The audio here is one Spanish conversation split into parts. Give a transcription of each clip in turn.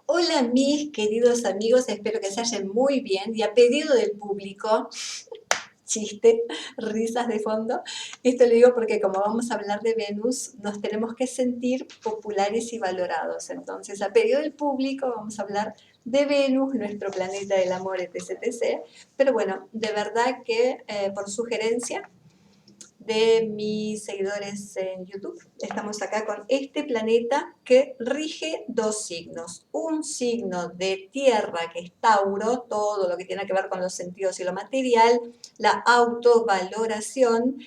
Hola mis queridos amigos, espero que se hallen muy bien y a pedido del público, chiste, risas de fondo, esto lo digo porque como vamos a hablar de Venus, nos tenemos que sentir populares y valorados. Entonces, a pedido del público vamos a hablar de Venus, nuestro planeta del amor, etc, etc. Pero bueno, de verdad que por sugerencia de mis seguidores en YouTube. Estamos acá con este planeta que rige dos signos. Un signo de tierra, que es Tauro, todo lo que tiene que ver con los sentidos y lo material, la autovaloración,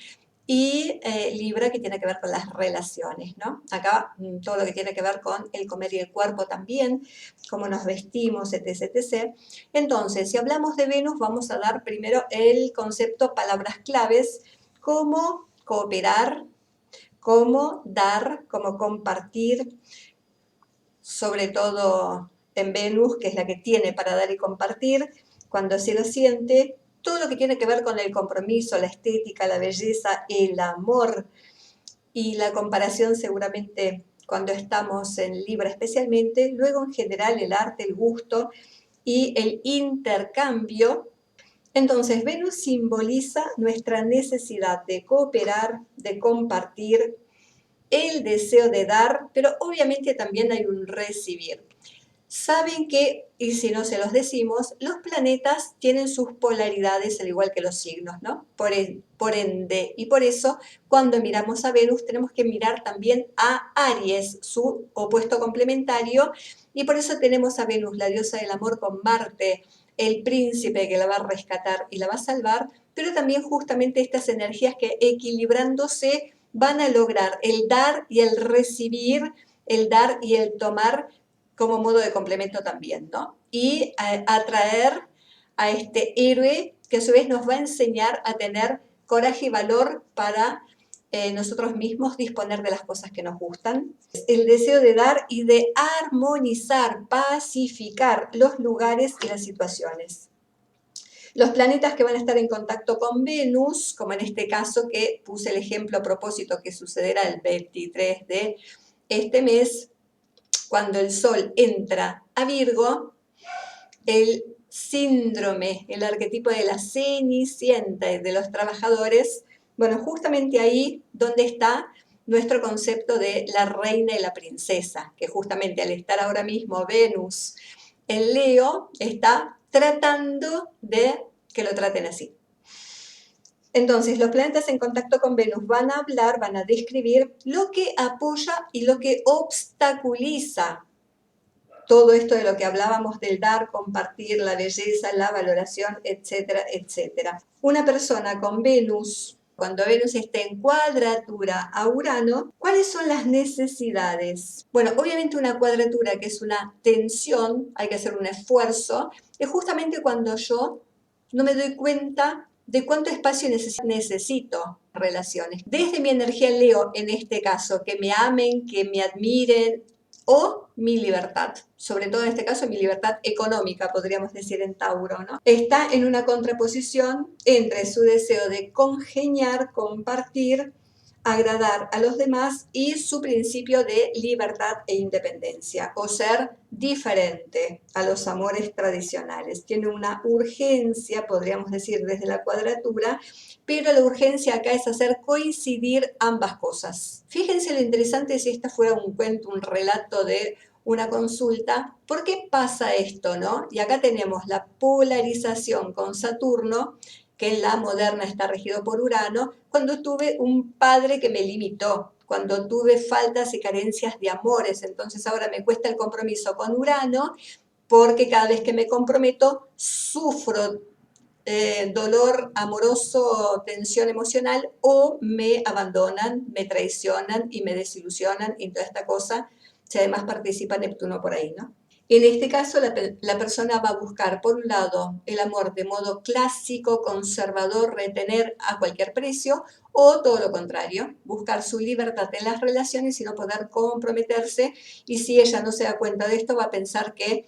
y Libra, que tiene que ver con las relaciones, ¿no? Acá todo lo que tiene que ver con el comer y el cuerpo también, cómo nos vestimos, etc, etc. Entonces, si hablamos de Venus, vamos a dar primero el concepto palabras claves, cómo cooperar, cómo dar, cómo compartir, sobre todo en Venus, que es la que tiene para dar y compartir, cuando se lo siente, todo lo que tiene que ver con el compromiso, la estética, la belleza, el amor y la comparación seguramente cuando estamos en Libra especialmente, luego en general el arte, el gusto y el intercambio. Entonces, Venus simboliza nuestra necesidad de cooperar, de compartir, el deseo de dar, pero obviamente también hay un recibir. Saben que, y si no se los decimos, los planetas tienen sus polaridades al igual que los signos, ¿no? Por ende, y por eso, cuando miramos a Venus, tenemos que mirar también a Aries, su opuesto complementario, y por eso tenemos a Venus, la diosa del amor, con Marte, el príncipe que la va a rescatar y la va a salvar, pero también justamente estas energías que equilibrándose van a lograr el dar y el recibir, el dar y el tomar como modo de complemento también, ¿no? Y atraer a este héroe que a su vez nos va a enseñar a tener coraje y valor para nosotros mismos disponer de las cosas que nos gustan. El deseo de dar y de armonizar, pacificar los lugares y las situaciones. Los planetas que van a estar en contacto con Venus, como en este caso que puse el ejemplo a propósito que sucederá el 23 de este mes, cuando el Sol entra a Virgo, el síndrome, el arquetipo de la cenicienta y de los trabajadores, bueno, justamente ahí donde está nuestro concepto de la reina y la princesa, que justamente al estar ahora mismo Venus en Leo, está tratando de que lo traten así. Entonces, los planetas en contacto con Venus van a hablar, van a describir lo que apoya y lo que obstaculiza todo esto de lo que hablábamos del dar, compartir, la belleza, la valoración, etcétera, etcétera. Una persona con Venus, cuando Venus está en cuadratura a Urano, ¿cuáles son las necesidades? Bueno, obviamente una cuadratura que es una tensión, hay que hacer un esfuerzo, es justamente cuando yo no me doy cuenta de cuánto espacio necesito relaciones. Desde mi energía Leo, en este caso, que me amen, que me admiren, o mi libertad, sobre todo en este caso mi libertad económica, podríamos decir en Tauro, ¿no? Está en una contraposición entre su deseo de congeniar, compartir, agradar a los demás y su principio de libertad e independencia, o ser diferente a los amores tradicionales. Tiene una urgencia, podríamos decir, desde la cuadratura, pero la urgencia acá es hacer coincidir ambas cosas. Fíjense lo interesante si esta fuera un cuento, un relato de una consulta. ¿Por qué pasa esto, no? Y acá tenemos la polarización con Saturno, que en la moderna está regido por Urano, cuando tuve un padre que me limitó, cuando tuve faltas y carencias de amores. Entonces ahora me cuesta el compromiso con Urano, porque cada vez que me comprometo sufro dolor amoroso, tensión emocional, o me abandonan, me traicionan y me desilusionan y toda esta cosa, si además participa Neptuno por ahí, ¿no? En este caso, la persona va a buscar, por un lado, el amor de modo clásico, conservador, retener a cualquier precio, o todo lo contrario, buscar su libertad en las relaciones y no poder comprometerse, y si ella no se da cuenta de esto, va a pensar que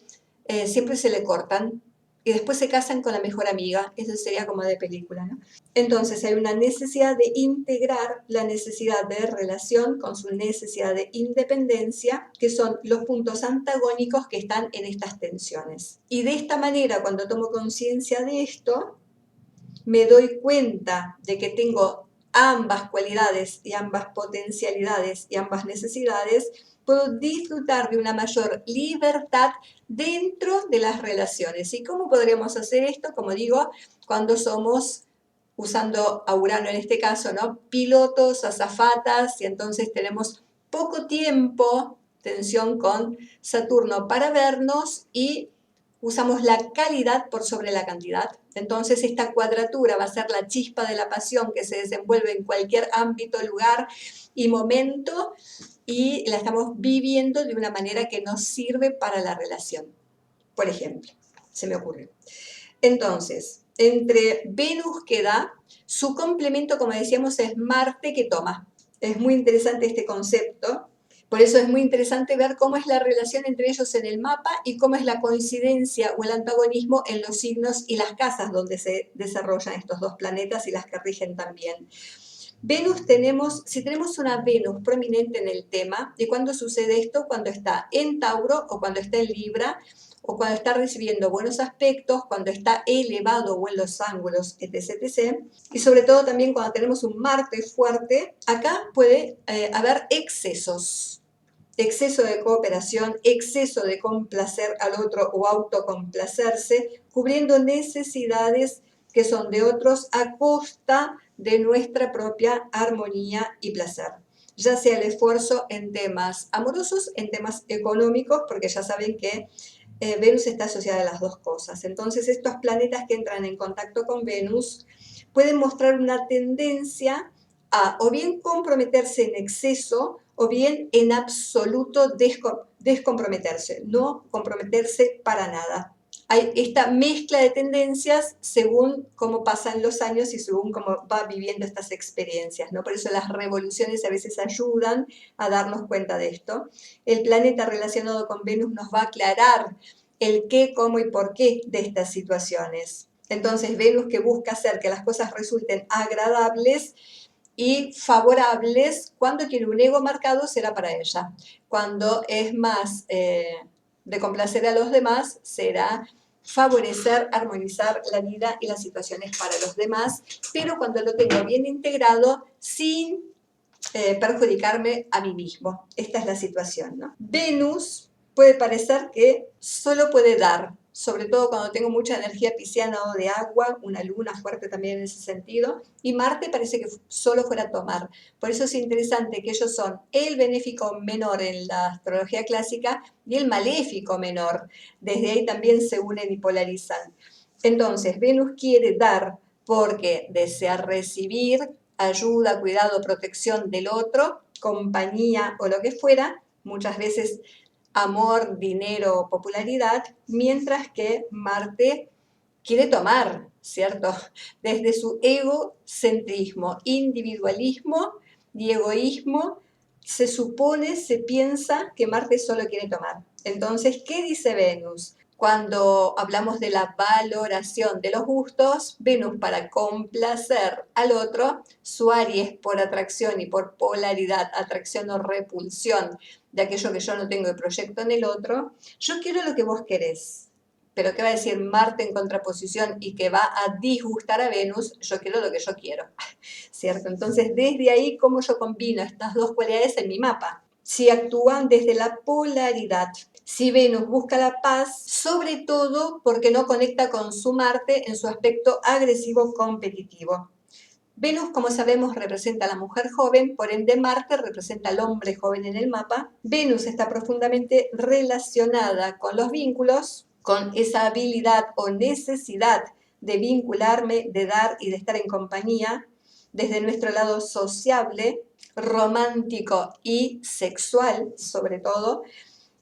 siempre se le cortan y después se casan con la mejor amiga. Eso sería como de película, ¿no? Entonces hay una necesidad de integrar la necesidad de relación con su necesidad de independencia, que son los puntos antagónicos que están en estas tensiones. Y de esta manera, cuando tomo conciencia de esto, me doy cuenta de que tengo ambas cualidades y ambas potencialidades y ambas necesidades, puedo disfrutar de una mayor libertad dentro de las relaciones. ¿Y cómo podríamos hacer esto? Como digo, cuando somos, usando a Urano en este caso, ¿no? Pilotos, azafatas, y entonces tenemos poco tiempo, tensión con Saturno, para vernos y usamos la calidad por sobre la cantidad. Entonces esta cuadratura va a ser la chispa de la pasión que se desenvuelve en cualquier ámbito, lugar y momento, y la estamos viviendo de una manera que nos sirve para la relación. Por ejemplo, se me ocurre. Entonces, entre Venus que da, su complemento, como decíamos, es Marte que toma. Es muy interesante este concepto. Por eso es muy interesante ver cómo es la relación entre ellos en el mapa y cómo es la coincidencia o el antagonismo en los signos y las casas donde se desarrollan estos dos planetas y las que rigen también. Venus si tenemos una Venus prominente en el tema, ¿y cuándo sucede esto? Cuando está en Tauro o cuando está en Libra, o cuando está recibiendo buenos aspectos, cuando está elevado o en los ángulos, etc., etc. Y sobre todo también cuando tenemos un Marte fuerte, acá puede haber excesos. Exceso de cooperación, exceso de complacer al otro o autocomplacerse, cubriendo necesidades que son de otros a costa de nuestra propia armonía y placer. Ya sea el esfuerzo en temas amorosos, en temas económicos, porque ya saben que Venus está asociada a las dos cosas. Entonces, estos planetas que entran en contacto con Venus pueden mostrar una tendencia a o bien comprometerse en exceso o bien en absoluto descomprometerse, no comprometerse para nada. Hay esta mezcla de tendencias según cómo pasan los años y según cómo va viviendo estas experiencias, ¿no? Por eso las revoluciones a veces ayudan a darnos cuenta de esto. El planeta relacionado con Venus nos va a aclarar el qué, cómo y por qué de estas situaciones. Entonces, Venus que busca hacer que las cosas resulten agradables y favorables, cuando tiene un ego marcado será para ella. Cuando es más de complacer a los demás, será favorecer, armonizar la vida y las situaciones para los demás, pero cuando lo tengo bien integrado, sin perjudicarme a mí mismo. Esta es la situación, ¿no? Venus puede parecer que solo puede dar, sobre todo cuando tengo mucha energía pisciana o de agua, una luna fuerte también en ese sentido, y Marte parece que solo fuera a tomar. Por eso es interesante que ellos son el benéfico menor en la astrología clásica y el maléfico menor. Desde ahí también se unen y polarizan. Entonces, Venus quiere dar porque desea recibir ayuda, cuidado, protección del otro, compañía o lo que fuera, muchas veces amor, dinero, popularidad, mientras que Marte quiere tomar, ¿cierto? Desde su egocentrismo, individualismo y egoísmo, se supone, se piensa que Marte solo quiere tomar. Entonces, ¿qué dice Venus? Cuando hablamos de la valoración de los gustos, Venus para complacer al otro, su Aries por atracción y por polaridad, atracción o repulsión de aquello que yo no tengo y proyecto en el otro, yo quiero lo que vos querés. Pero ¿qué va a decir Marte en contraposición y que va a disgustar a Venus? Yo quiero lo que yo quiero, ¿cierto? Entonces, desde ahí, ¿cómo yo combino estas dos cualidades en mi mapa? Si actúan desde la polaridad. Si Venus busca la paz, sobre todo porque no conecta con su Marte en su aspecto agresivo competitivo. Venus, como sabemos, representa a la mujer joven, por ende Marte representa al hombre joven en el mapa. Venus está profundamente relacionada con los vínculos, con esa habilidad o necesidad de vincularme, de dar y de estar en compañía, desde nuestro lado sociable, romántico y sexual, sobre todo,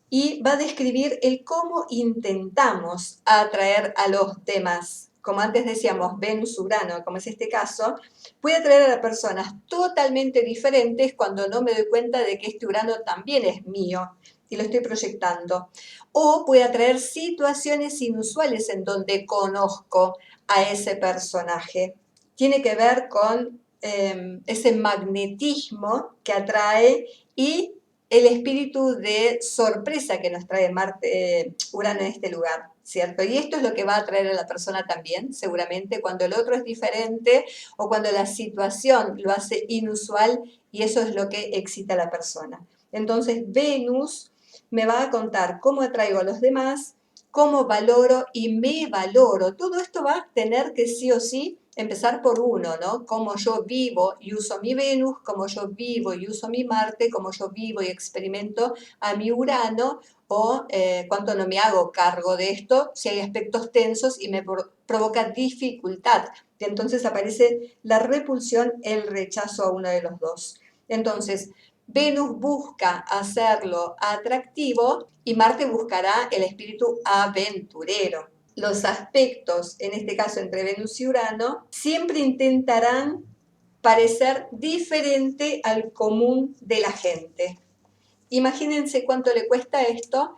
y va a describir el cómo intentamos atraer a los demás. Como antes decíamos, Venus-Urano, como es este caso, puede atraer a personas totalmente diferentes cuando no me doy cuenta de que este Urano también es mío y lo estoy proyectando. O puede atraer situaciones inusuales en donde conozco a ese personaje. Tiene que ver con ese magnetismo que atrae y el espíritu de sorpresa que nos trae Marte, Urano en este lugar, ¿cierto? Y esto es lo que va a atraer a la persona también, seguramente, cuando el otro es diferente o cuando la situación lo hace inusual, y eso es lo que excita a la persona. Entonces, Venus me va a contar cómo atraigo a los demás, cómo valoro y me valoro. Todo esto va a tener que sí o sí empezar por uno, ¿no? Cómo yo vivo y uso mi Venus, cómo yo vivo y uso mi Marte, cómo yo vivo y experimento a mi Urano, o cuánto no me hago cargo de esto, si hay aspectos tensos y me provoca dificultad. Y entonces aparece la repulsión, el rechazo a uno de los dos. Entonces, Venus busca hacerlo atractivo y Marte buscará el espíritu aventurero. Los aspectos, en este caso entre Venus y Urano, siempre intentarán parecer diferente al común de la gente. Imagínense cuánto le cuesta esto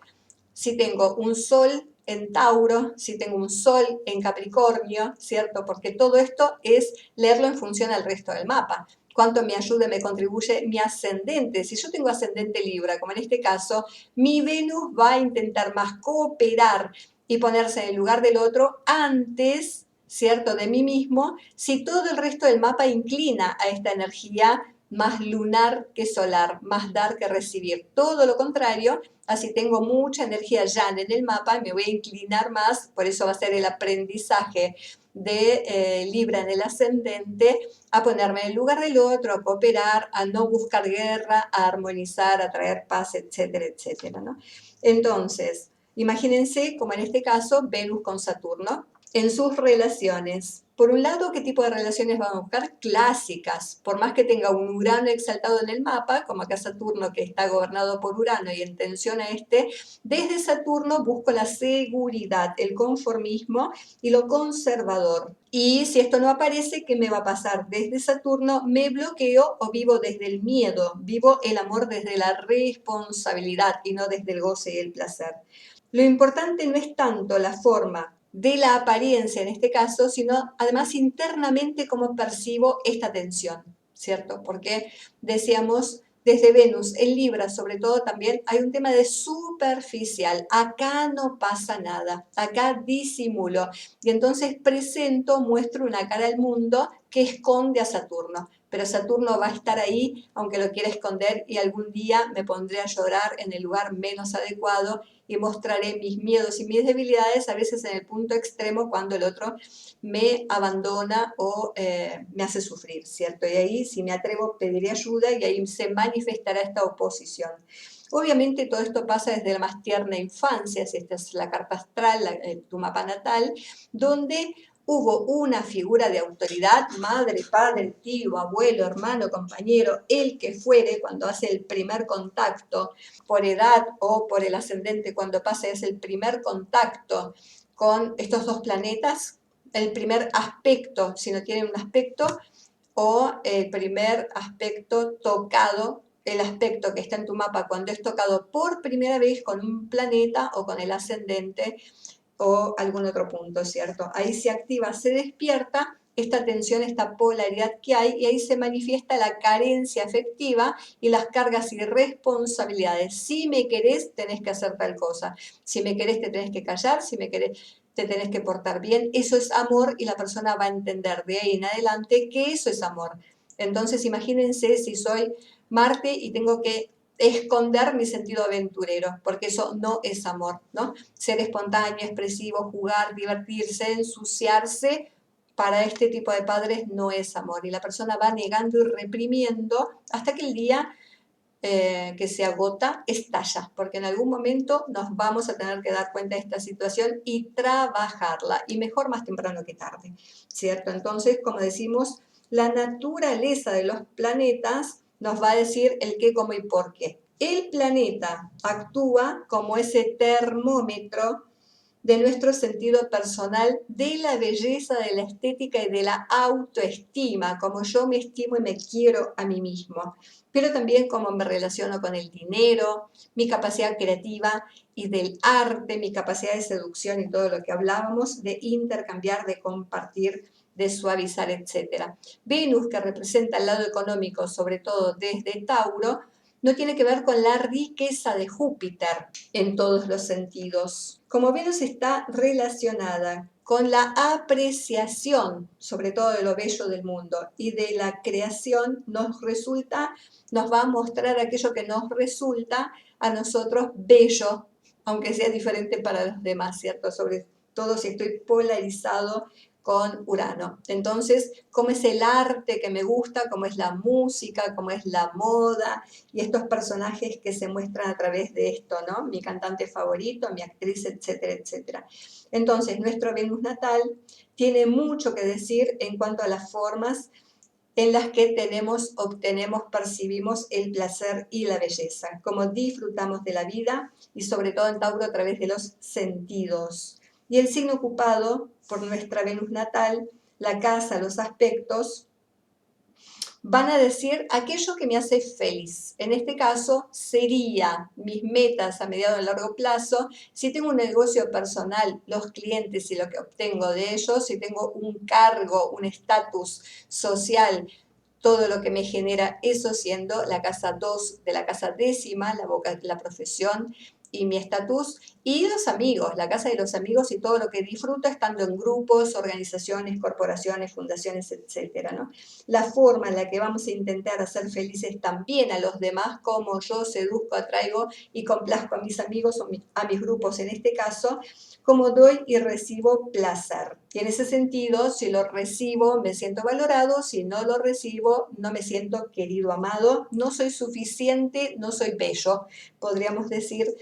si tengo un Sol en Tauro, si tengo un Sol en Capricornio, ¿cierto? Porque todo esto es leerlo en función al resto del mapa. Cuánto me ayuda, me contribuye mi ascendente. Si yo tengo ascendente Libra, como en este caso, mi Venus va a intentar más cooperar y ponerse en el lugar del otro antes, ¿cierto?, de mí mismo, si todo el resto del mapa inclina a esta energía más lunar que solar, más dar que recibir. Todo lo contrario, así tengo mucha energía yang en el mapa, me voy a inclinar más, por eso va a ser el aprendizaje de Libra en el ascendente, a ponerme en el lugar del otro, a cooperar, a no buscar guerra, a armonizar, a traer paz, etcétera, etcétera, ¿no? Entonces, imagínense como en este caso Venus con Saturno en sus relaciones. Por un lado, ¿qué tipo de relaciones van a buscar? Clásicas. Por más que tenga un Urano exaltado en el mapa, como acá Saturno que está gobernado por Urano y en tensión a este, desde Saturno busco la seguridad, el conformismo y lo conservador. Y si esto no aparece, ¿qué me va a pasar? Desde Saturno me bloqueo o vivo desde el miedo, vivo el amor desde la responsabilidad y no desde el goce y el placer. Lo importante no es tanto la forma de la apariencia en este caso, sino además internamente cómo percibo esta tensión, ¿cierto? Porque decíamos, desde Venus en Libra sobre todo también hay un tema de superficial, acá no pasa nada, acá disimulo y entonces presento, muestro una cara al mundo que esconde a Saturno, pero Saturno va a estar ahí aunque lo quiera esconder y algún día me pondré a llorar en el lugar menos adecuado y mostraré mis miedos y mis debilidades a veces en el punto extremo cuando el otro me abandona o me hace sufrir, ¿cierto? Y ahí si me atrevo pediré ayuda y ahí se manifestará esta oposición. Obviamente todo esto pasa desde la más tierna infancia, si esta es la carta astral, tu mapa natal, donde hubo una figura de autoridad, madre, padre, tío, abuelo, hermano, compañero, el que fuere, cuando hace el primer contacto, por edad o por el ascendente, cuando pasa es el primer contacto con estos dos planetas, el primer aspecto, si no tienen un aspecto, o el primer aspecto tocado, el aspecto que está en tu mapa cuando es tocado por primera vez con un planeta o con el ascendente o algún otro punto, ¿cierto? Ahí se activa, se despierta esta tensión, esta polaridad que hay y ahí se manifiesta la carencia afectiva y las cargas y responsabilidades. Si me querés, tenés que hacer tal cosa. Si me querés, te tenés que callar. Si me querés, te tenés que portar bien. Eso es amor y la persona va a entender de ahí en adelante que eso es amor. Entonces, imagínense si soy Marte y tengo que esconder mi sentido aventurero, porque eso no es amor, ¿no? Ser espontáneo, expresivo, jugar, divertirse, ensuciarse, para este tipo de padres no es amor. Y la persona va negando y reprimiendo hasta que el día que se agota estalla, porque en algún momento nos vamos a tener que dar cuenta de esta situación y trabajarla, y mejor más temprano que tarde, ¿cierto? Entonces, como decimos, la naturaleza de los planetas nos va a decir el qué, cómo y por qué. El planeta actúa como ese termómetro de nuestro sentido personal, de la belleza, de la estética y de la autoestima, como yo me estimo y me quiero a mí mismo, pero también cómo me relaciono con el dinero, mi capacidad creativa y del arte, mi capacidad de seducción y todo lo que hablábamos, de intercambiar, de compartir, de suavizar, etc. Venus, que representa el lado económico, sobre todo desde Tauro, no tiene que ver con la riqueza de Júpiter en todos los sentidos. Como Venus está relacionada con la apreciación, sobre todo de lo bello del mundo y de la creación, nos va a mostrar aquello que nos resulta a nosotros bello, aunque sea diferente para los demás, ¿cierto? Sobre todo si estoy polarizado con Urano. Entonces, cómo es el arte que me gusta, cómo es la música, cómo es la moda y estos personajes que se muestran a través de esto, ¿no? Mi cantante favorito, mi actriz, etcétera, etcétera. Entonces, nuestro Venus natal tiene mucho que decir en cuanto a las formas en las que obtenemos, percibimos el placer y la belleza, cómo disfrutamos de la vida y sobre todo en Tauro a través de los sentidos. Y el signo ocupado por nuestra Venus natal, la casa, los aspectos, van a decir aquello que me hace feliz. En este caso sería mis metas a mediano y largo plazo, si tengo un negocio personal, los clientes y lo que obtengo de ellos, si tengo un cargo, un estatus social, todo lo que me genera eso siendo la casa 2 de la casa décima, la profesión y mi estatus, y los amigos, la casa de los amigos y todo lo que disfruto estando en grupos, organizaciones, corporaciones, fundaciones, etcétera, ¿no? La forma en la que vamos a intentar hacer felices también a los demás, como yo seduzco, atraigo y complazco a mis amigos o a mis grupos en este caso, como doy y recibo placer. Y en ese sentido, si lo recibo, me siento valorado, si no lo recibo, no me siento querido, amado, no soy suficiente, no soy bello, podríamos decir.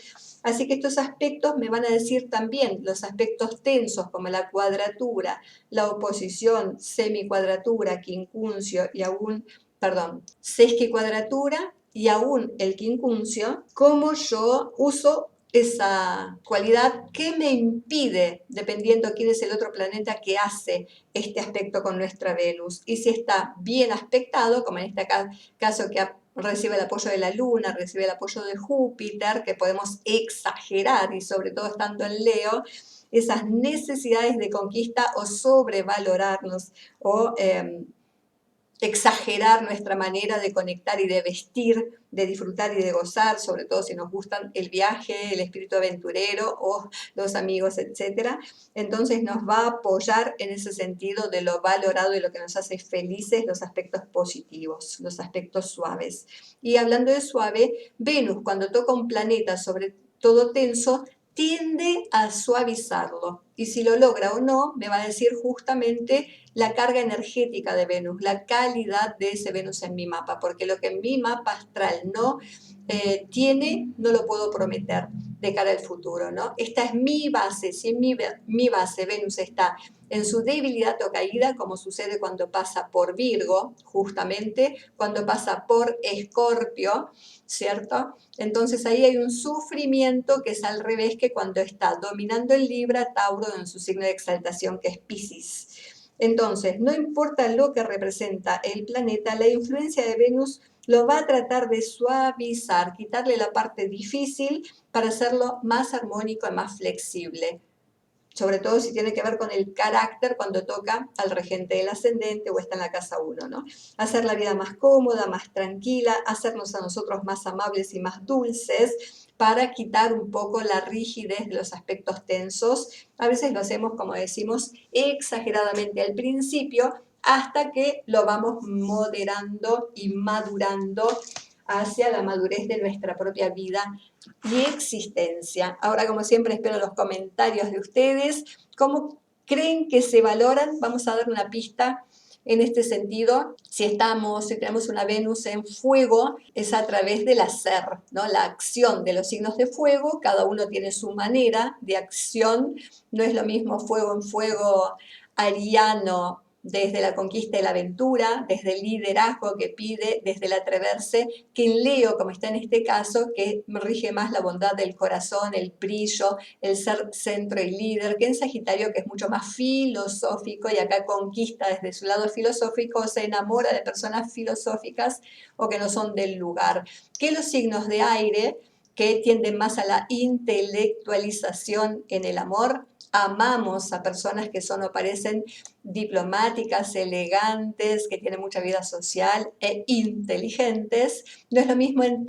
Así que estos aspectos me van a decir también los aspectos tensos como la cuadratura, la oposición, semicuadratura, quincuncio y aún, perdón, sesquicuadratura y aún el quincuncio, cómo yo uso esa cualidad que me impide, dependiendo quién es el otro planeta que hace este aspecto con nuestra Venus. Y si está bien aspectado, como en este caso que recibe el apoyo de la Luna, recibe el apoyo de Júpiter, que podemos exagerar y sobre todo estando en Leo, esas necesidades de conquista o sobrevalorarnos o exagerar nuestra manera de conectar y de vestir, de disfrutar y de gozar, sobre todo si nos gustan el viaje, el espíritu aventurero o los amigos, etc. Entonces nos va a apoyar en ese sentido de lo valorado y lo que nos hace felices, los aspectos positivos, los aspectos suaves. Y hablando de suave, Venus cuando toca un planeta sobre todo tenso, tiende a suavizarlo. Y si lo logra o no, me va a decir justamente la carga energética de Venus, la calidad de ese Venus en mi mapa, porque lo que en mi mapa astral no tiene, no lo puedo prometer de cara al futuro, ¿no? Esta es mi base, si en mi base Venus está en su debilidad o caída, como sucede cuando pasa por Virgo, justamente, cuando pasa por Escorpio, ¿cierto? Entonces ahí hay un sufrimiento que es al revés que cuando está dominando el Libra, Tauro en su signo de exaltación que es Piscis. Entonces, no importa lo que representa el planeta, la influencia de Venus lo va a tratar de suavizar, quitarle la parte difícil para hacerlo más armónico y más flexible. Sobre todo si tiene que ver con el carácter cuando toca al regente del ascendente o está en la casa 1, ¿no? Hacer la vida más cómoda, más tranquila, hacernos a nosotros más amables y más dulces para quitar un poco la rigidez de los aspectos tensos. A veces lo hacemos, como decimos, exageradamente al principio hasta que lo vamos moderando y madurando hacia la madurez de nuestra propia vida y existencia. Ahora, como siempre, espero los comentarios de ustedes. ¿Cómo creen que se valoran? Vamos a dar una pista en este sentido. Si tenemos una Venus en fuego, es a través del hacer, ¿no? La acción de los signos de fuego, cada uno tiene su manera de acción. No es lo mismo fuego en fuego ariano, desde la conquista y la aventura, desde el liderazgo que pide, desde el atreverse, que en Leo, como está en este caso, que rige más la bondad del corazón, el brillo, el ser centro y líder, que en Sagitario, que es mucho más filosófico y acá conquista desde su lado filosófico, se enamora de personas filosóficas o que no son del lugar. Que los signos de aire, que tienden más a la intelectualización en el amor, amamos a personas que son o parecen diplomáticas, elegantes, que tienen mucha vida social e inteligentes. No es lo mismo en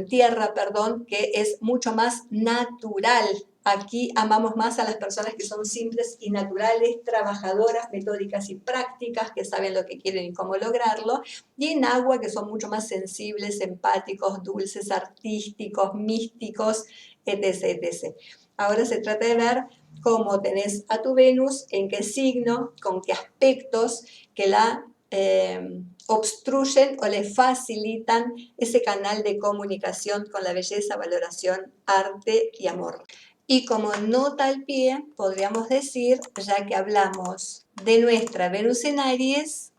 tierra, perdón, que es mucho más natural. Aquí amamos más a las personas que son simples y naturales, trabajadoras, metódicas y prácticas, que saben lo que quieren y cómo lograrlo. Y en agua, que son mucho más sensibles, empáticos, dulces, artísticos, místicos, etc, etc. Ahora se trata de ver cómo tenés a tu Venus, en qué signo, con qué aspectos que la obstruyen o le facilitan ese canal de comunicación con la belleza, valoración, arte y amor. Y como nota al pie, podríamos decir, ya que hablamos de nuestra Venus en Aries,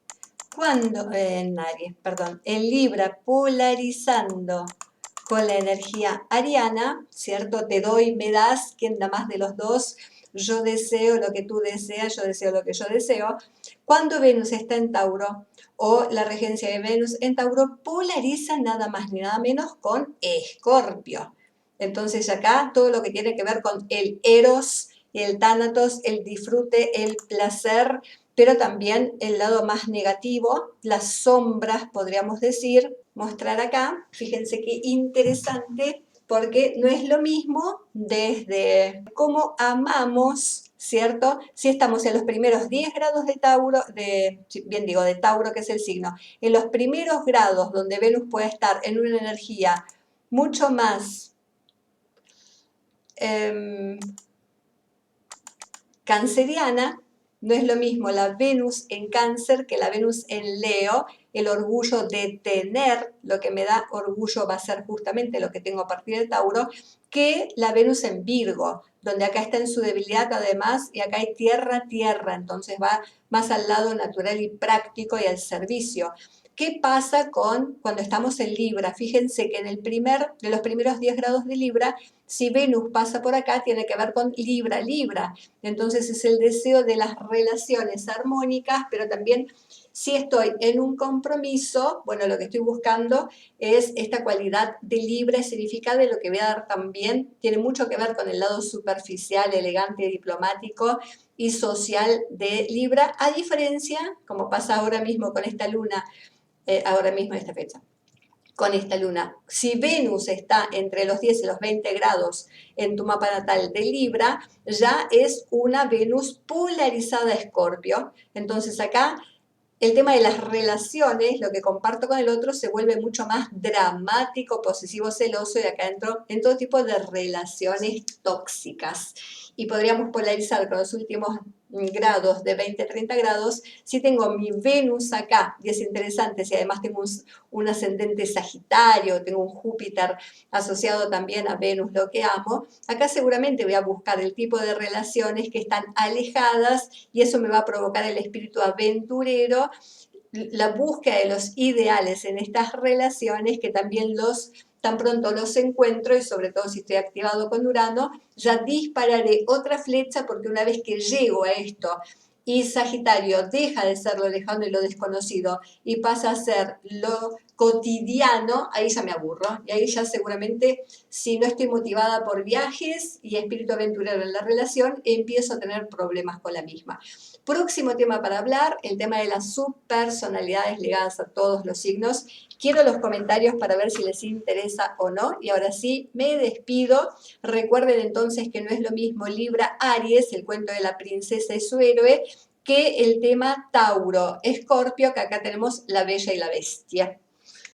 en Libra, polarizando con la energía ariana, ¿cierto? Te doy, me das, ¿quién da más de los dos? Yo deseo lo que tú deseas, yo deseo lo que yo deseo. Cuando Venus está en Tauro o la regencia de Venus en Tauro, polariza nada más ni nada menos con Escorpio. Entonces acá todo lo que tiene que ver con el eros, el tánatos, el disfrute, el placer, pero también el lado más negativo, las sombras, podríamos decir, mostrar acá. Fíjense qué interesante, porque no es lo mismo desde cómo amamos, ¿cierto? Si estamos en los primeros 10 grados de Tauro, de Tauro, que es el signo, en los primeros grados donde Venus puede estar en una energía mucho más canceriana, no es lo mismo la Venus en Cáncer que la Venus en Leo. El orgullo de tener, lo que me da orgullo va a ser justamente lo que tengo a partir de Tauro, que la Venus en Virgo, donde acá está en su debilidad además, y acá hay tierra, tierra, entonces va más al lado natural y práctico y al servicio. ¿Qué pasa cuando estamos en Libra? Fíjense que de los primeros 10 grados de Libra, si Venus pasa por acá, tiene que ver con Libra, Libra. Entonces es el deseo de las relaciones armónicas, pero también si estoy en un compromiso, bueno, lo que estoy buscando es esta cualidad de Libra, significa de lo que voy a dar también, tiene mucho que ver con el lado superficial, elegante, diplomático y social de Libra, a diferencia, como pasa ahora mismo con esta luna, ahora mismo en esta fecha, con esta luna. Si Venus está entre los 10 y los 20 grados en tu mapa natal de Libra, ya es una Venus polarizada a Escorpio. Entonces acá el tema de las relaciones, lo que comparto con el otro, se vuelve mucho más dramático, posesivo, celoso, y acá entro en todo tipo de relaciones tóxicas. Y podríamos polarizar con los últimos grados de 20 a 30 grados, si tengo mi Venus acá, y es interesante, si además tengo un ascendente Sagitario, tengo un Júpiter asociado también a Venus, lo que amo, acá seguramente voy a buscar el tipo de relaciones que están alejadas y eso me va a provocar el espíritu aventurero, la búsqueda de los ideales en estas relaciones que también tan pronto los encuentro y sobre todo si estoy activado con Urano, ya dispararé otra flecha porque una vez que llego a esto y Sagitario deja de ser lo lejano y lo desconocido y pasa a ser lo cotidiano, ahí ya me aburro y ahí ya seguramente si no estoy motivada por viajes y espíritu aventurero en la relación, empiezo a tener problemas con la misma. Próximo tema para hablar, el tema de las subpersonalidades ligadas a todos los signos. Quiero los comentarios para ver si les interesa o no. Y ahora sí, me despido. Recuerden entonces que no es lo mismo Libra Aries, el cuento de la princesa y su héroe, que el tema Tauro Escorpio, que acá tenemos la bella y la bestia.